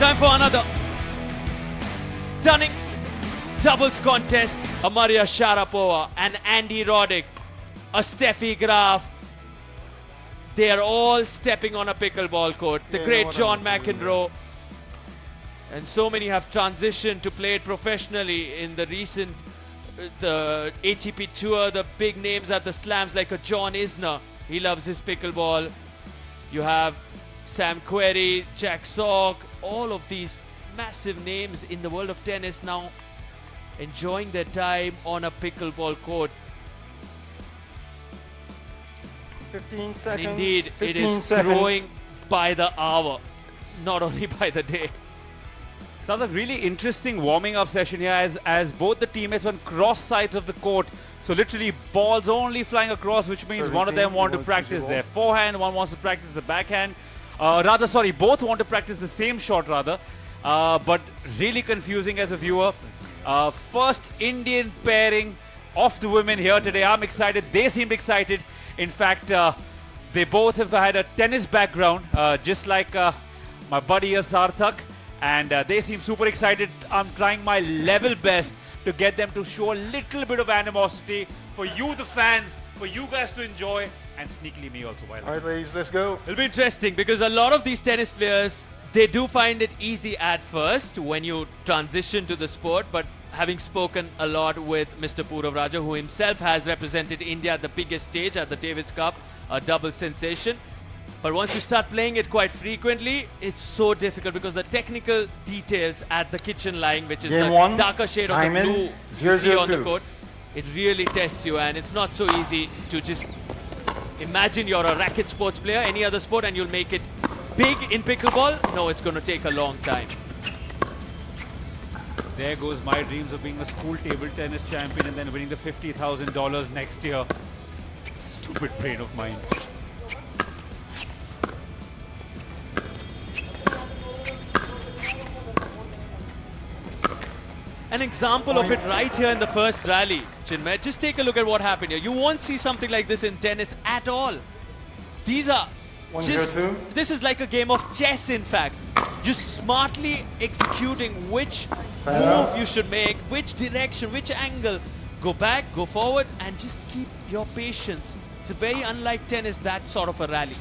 Time for another stunning doubles contest. A Maria Sharapova, an Andy Roddick, a Steffi Graf. They are all stepping on a pickleball court. The great John McEnroe. And so many have transitioned to play it professionally in the recent the ATP Tour. The big names at the slams like a John Isner. He loves his pickleball. You have Sam Querrey, Jack Sock, all of these massive names in the world of tennis now enjoying their time on a pickleball court. 15 seconds. And indeed, it is growing by the hour, not only by the day. So that's a really interesting warming up session here as both the teammates were on cross sides of the court. So literally balls only flying across, which means one of them want to practice their forehand, one wants to practice the backhand. Both want to practice the same shot rather. But really confusing as a viewer. First Indian pairing of the women here today. I'm excited. They seemed excited. In fact, they both have had a tennis background, just like my buddy here, Sarthak. And they seem super excited. I'm trying my level best to get them to show a little bit of animosity for you, the fans, for you guys to enjoy, and sneakily me also. All right, ladies, let's go. It'll be interesting because a lot of these tennis players, they do find it easy at first when you transition to the sport, but having spoken a lot with Mr. Purav Raja, who himself has represented India at the biggest stage at the Davis Cup, a double sensation. But once you start playing it quite frequently, it's so difficult because the technical details at the kitchen line, which is the darker shade of the blue you see on the court, it really tests you, and it's not so easy to just imagine you're a racket sports player, any other sport, and you'll make it big in pickleball. No, it's going to take a long time. There goes my dreams of being a school table tennis champion and then winning the $50,000 next year. Stupid brain of mine. An example of it right here in the first rally, Chinmay. Just take a look at what happened here. You won't see something like this in tennis at all. These are this is like a game of chess, in fact. Just smartly executing which move you should make, which direction, which angle. Go back, go forward, and just keep your patience. It's very unlike tennis, that sort of a rally.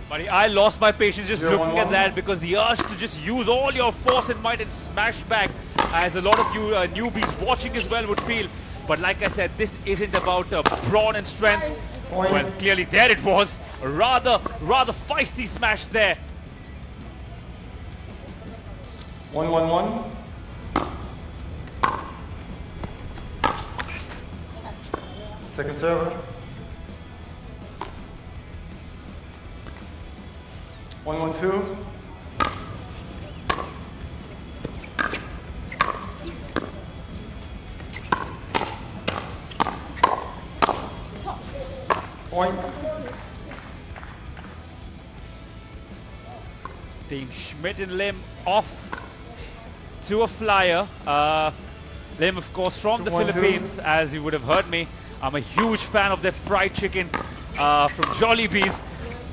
Buddy, I lost my patience just looking at that because the urge to just use all your force and might and smash back, as a lot of you newbies watching as well would feel. But like I said, this isn't about brawn and strength. Well, clearly there it was. Rather feisty smash there. 1-1-1. Second server. 1-1-2. Point. Team Schmidt and Lim off to a flyer. Lim, of course, from the Philippines, as you would have heard me. I'm a huge fan of their fried chicken from Jollibee's.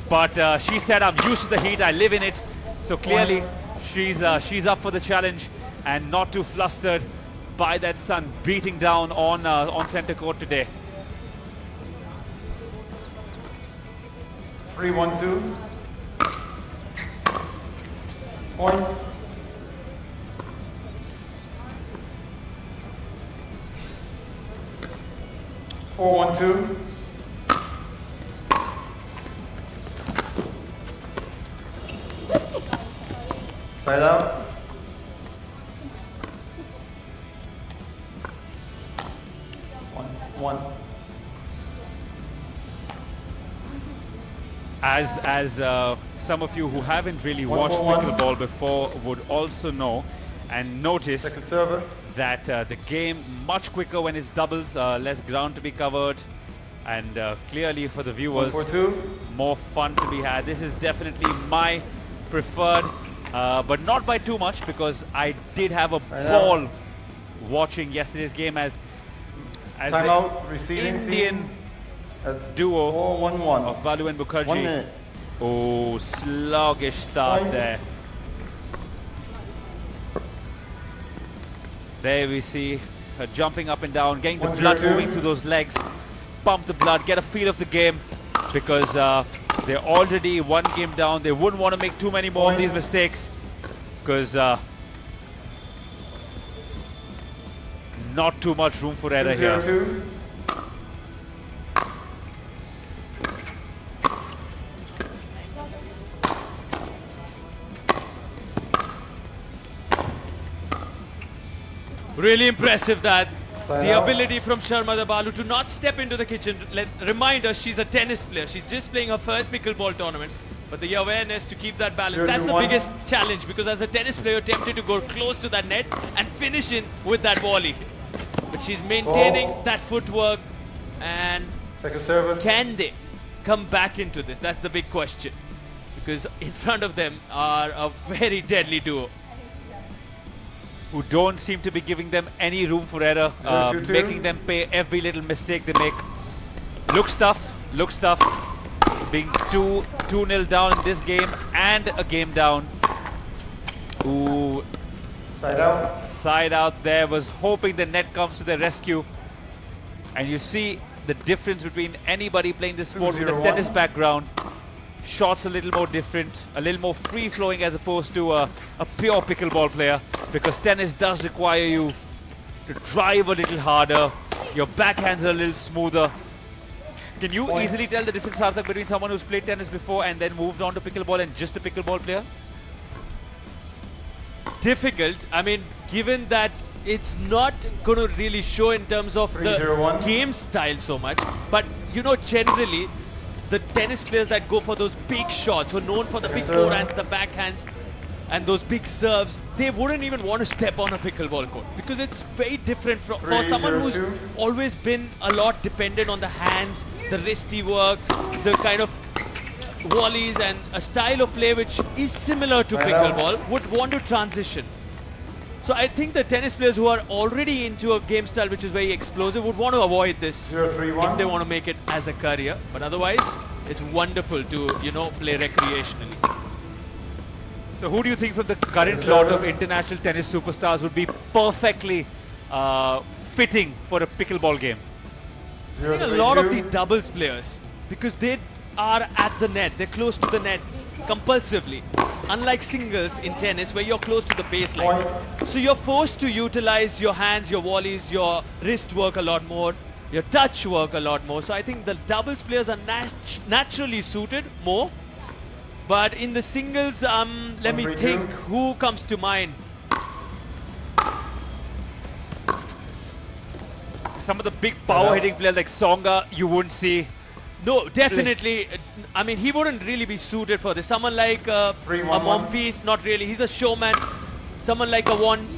But she said, I'm used to the heat, I live in it. So clearly, she's up for the challenge and not too flustered by that sun beating down on center court today. 3-1-2. Point. 4-1-2. Side out. One. As some of you who haven't really watched pickleball before would also know and notice that the game much quicker when it's doubles, less ground to be covered, and clearly for the viewers, more fun to be had. This is definitely my preferred, but not by too much, because I did have a ball watching yesterday's game as the Indian duo of Balu and Mukherjee. Oh, sluggish start there. There we see her jumping up and down, getting the 1-0-2. blood moving through those legs. Pump the blood, get a feel of the game, because they're already one game down. They wouldn't want to make too many more of these mistakes, because not too much room for error here. 2-0-2. Really impressive that Side the out. ability from Sharmada Balu to not step into the kitchen. Remind her she's a tennis player. She's just playing her first pickleball tournament. But the awareness to keep that balance, that's the 0-1. biggest challenge, because as a tennis player, you're tempted to go close to that net and finish in with that volley. But she's maintaining that footwork, and Second serve. can they come back into this? That's the big question, because in front of them are a very deadly duo. Who don't seem to be giving them any room for error, 0-2-2. making them pay every little mistake they make. Looks tough, being 2-0 down in this game and a game down. Ooh, Side out. side out there, was hoping the net comes to their rescue. And you see the difference between anybody playing this sport with a 2-0-1. tennis background. Shots a little more different, a little more free-flowing as opposed to a pure pickleball player, because tennis does require you to drive a little harder, your backhands are a little smoother. Can you Point. easily tell the difference, Sarthak, between someone who's played tennis before and then moved on to pickleball and just a pickleball player? Difficult. I mean, given that it's not going to really show in terms of the 3-0-1. game style so much, but you know, generally the tennis players that go for those big shots, who are known for the big Yes, sir. forehands, the backhands, and those big serves, they wouldn't even want to step on a pickleball court, because it's very different for someone who's 3-0-2. always been a lot dependent on the hands, the wristy work, the kind of volleys, and a style of play which is similar to Right out. pickleball, would want to transition. So I think the tennis players who are already into a game style which is very explosive would want to avoid this 0-3-1. if they want to make it as a career. But otherwise, it's wonderful to, you know, play recreationally. So who do you think from the current lot of international tennis superstars would be perfectly fitting for a pickleball game? I think a lot of the doubles players, because they are at the net, they're close to the net compulsively. Unlike singles in tennis where you're close to the baseline. So you're forced to utilize your hands, your volleys, your wrist work a lot more, your touch work a lot more. So I think the doubles players are naturally suited more. But in the singles, let me 1-3-2. think who comes to mind. Some of the big power hitting players like Songa, you wouldn't see. No, definitely. I mean, he wouldn't really be suited for this. Someone like a 3-1-1. Monfils, not really. He's a showman. Someone like a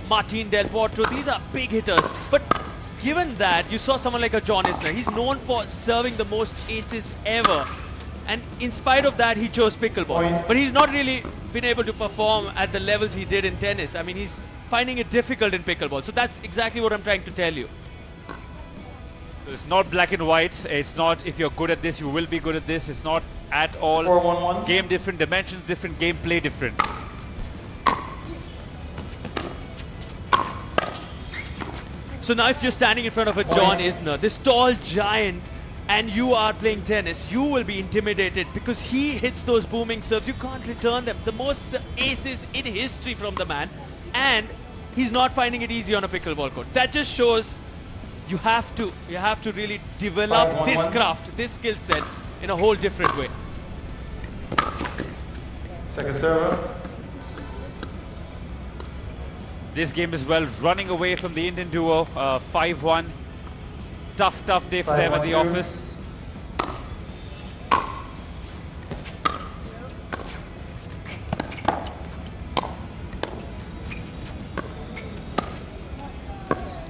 Martin Del Potro, these are big hitters. But given that, you saw someone like a John Isner. He's known for serving the most aces ever. And in spite of that, he chose pickleball. Point. But he's not really been able to perform at the levels he did in tennis. I mean, he's finding it difficult in pickleball. So that's exactly what I'm trying to tell you. So it's not black and white. It's not if you're good at this, you will be good at this. It's not at all. 4-1-1. Game different, dimensions different, gameplay different. So now if you're standing in front of a John Isner, this tall giant, and you are playing tennis, you will be intimidated because he hits those booming serves. You can't return them. The most aces in history from the man, and he's not finding it easy on a pickleball court. That just shows you have to really develop 5-1-1. this craft, this skill set in a whole different way. Second server. This game as well, running away from the Indian duo, 5-1. Tough day for them at the 5-1-2. office.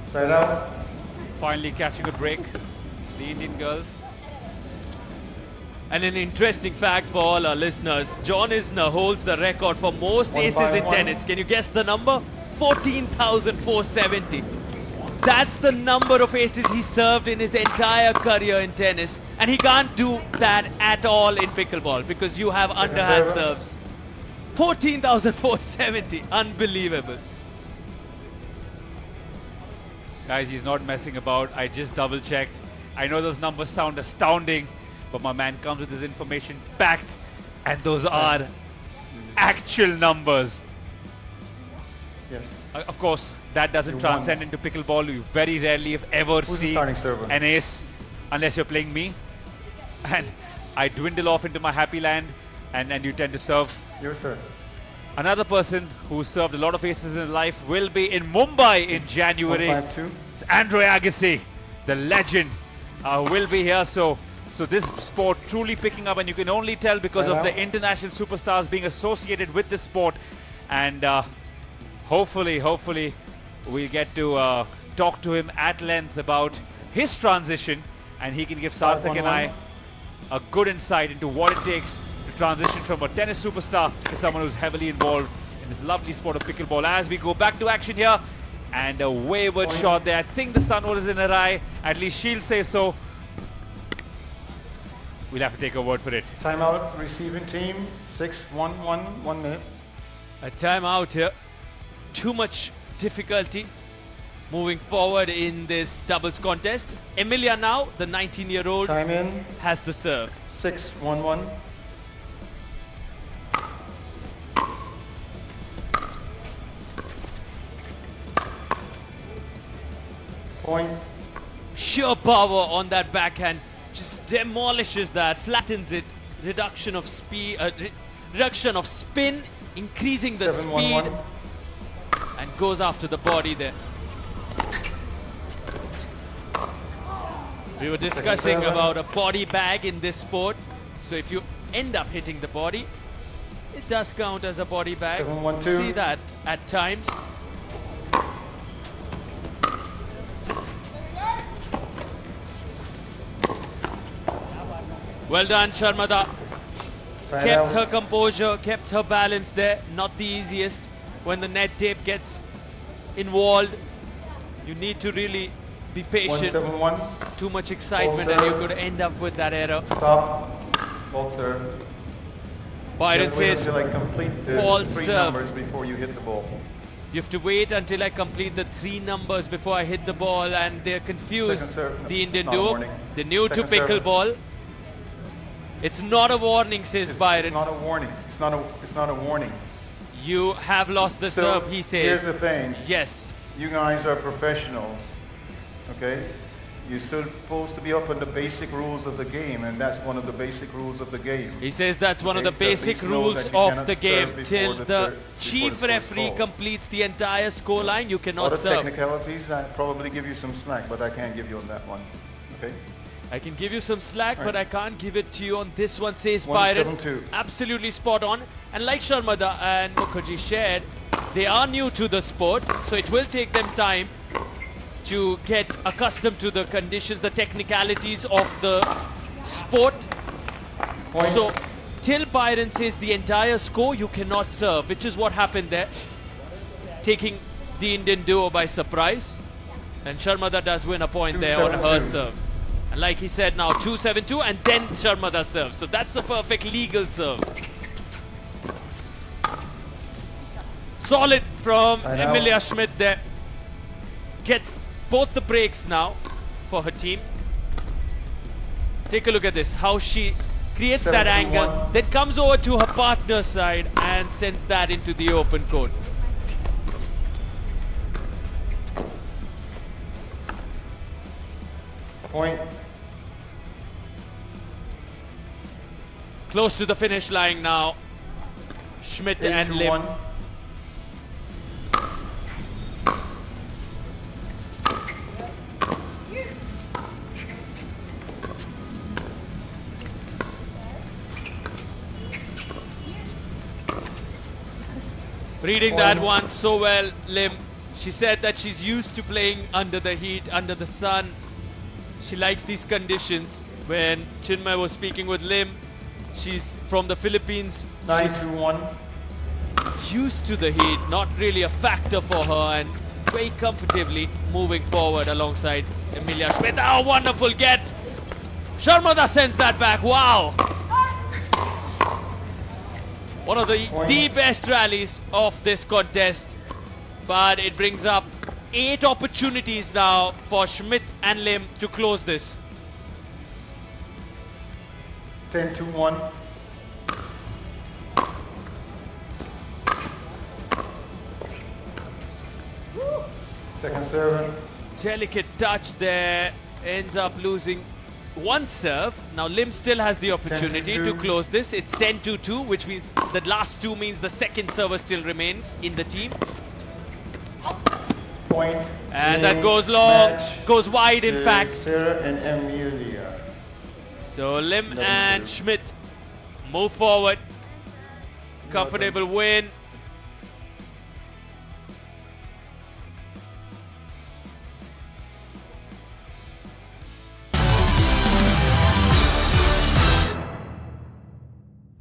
Side out. Finally catching a break, the Indian girls. And an interesting fact for all our listeners, John Isner holds the record for most aces in 1-5-1. tennis. Can you guess the number? 14,470. That's the number of aces he served in his entire career in tennis. And he can't do that at all in pickleball because you have underhand server. serves. 14,470. Unbelievable. Guys, he's not messing about. I just double checked. I know those numbers sound astounding, but my man comes with his information packed, and those are actual numbers. Yes. Of course, that doesn't You transcend won. into pickleball. You very rarely, if ever, Who's the see starting server? an ace unless you're playing me. And I dwindle off into my happy land, and you tend to serve. Your serve. Another person who served a lot of aces in his life will be in Mumbai in January. 152. It's Andre Agassi, the legend, will be here. So this sport truly picking up, and you can only tell because of the international superstars being associated with this sport. And hopefully we'll get to talk to him at length about his transition, and he can give Sarthak and I a good insight into what it takes to transition from a tennis superstar to someone who's heavily involved in this lovely sport of pickleball. As we go back to action here, and a wayward shot there. I think the sun was in her eye, at least she'll say so. We'll have to take her word for it. Timeout, receiving team, 6-1-1, 1 minute. A timeout here. Too much difficulty moving forward in this doubles contest. Emilia now, the 19-year-old, Time in, has the serve. 6-1-1. Point. Sheer power on that backhand, just demolishes that, flattens it. Reduction of speed, reduction of spin, increasing the speed, 7-1-1. and goes after the body there. We were discussing about a body bag in this sport, so if you end up hitting the body, it does count as a body bag. 7-1-2. See that at times. Well done, Sharmada. Side Kept out. her composure, kept her balance there. Not the easiest when the net tape gets involved. You need to really be patient. 1-7-1. Too much excitement and you could end up with that error. Stop. Ball serve. Byron You have to wait says, until I complete the false 3 serve. numbers before you hit the ball. you have to wait until I complete the 3 numbers before I hit the ball, and they're confused. Second serve. The Indian Not a duo. warning. They're new to Second serve. pickleball. It's not a warning, says Byron. It's not a warning. It's not a warning. You have lost the So, serve, he here's says. the thing. Yes. You guys are professionals, okay? You're supposed to be up on the basic rules of the game, and that's one of the basic rules of the game. He says that's one of the Okay, so at basic least know rules that you of cannot the game. serve before Till the the third- before chief the first referee ball. completes the entire scoreline, you cannot Other serve. technicalities, I probably give you some slack, but I can't give you on that one, okay? I can give you some slack, but I Right. can't give it to you on this one, says 1-7-2. Byron. Absolutely spot on. And like Sharmada and Mukherjee shared, they are new to the sport, so it will take them time to get accustomed to the conditions, the technicalities of the sport. Point. So, till Byron says the entire score, you cannot serve, which is what happened there, taking the Indian duo by surprise. And Sharmada does win a point there on her 2-7-2. serve. And like he said now, 2-7-2, and then Sharmada serves. So that's a perfect legal serve. Solid from Side out. Emilia Schmidt there. Gets both the breaks now for her team. Take a look at this, how she creates that 7-2-1. angle, then comes over to her partner's side and sends that into the open court. Point. Close to the finish line now. Schmidt and Lim. 8-2-1. Reading that one so well, Lim. She said that she's used to playing under the heat, under the sun. She likes these conditions. When Chinmay was speaking with Lim, she's from the Philippines. She's 9-2-1. used to the heat, not really a factor for her, and very comfortably moving forward alongside Emilia Schmidt. Oh, wonderful get! Sharmada sends that back. Wow! One of the best rallies of this contest, but it brings up 8 opportunities now for Schmidt and Lim to close this. 10-2-1. Second serve. Delicate touch there, ends up losing one serve. Now Lim still has the opportunity to close this. It's 10-2, which means the last 2 means the second server still remains in the team. Point. And that goes long, Match goes wide in fact. Sarah and Emilia. So Lim and Schmidt move forward. Comfortable win.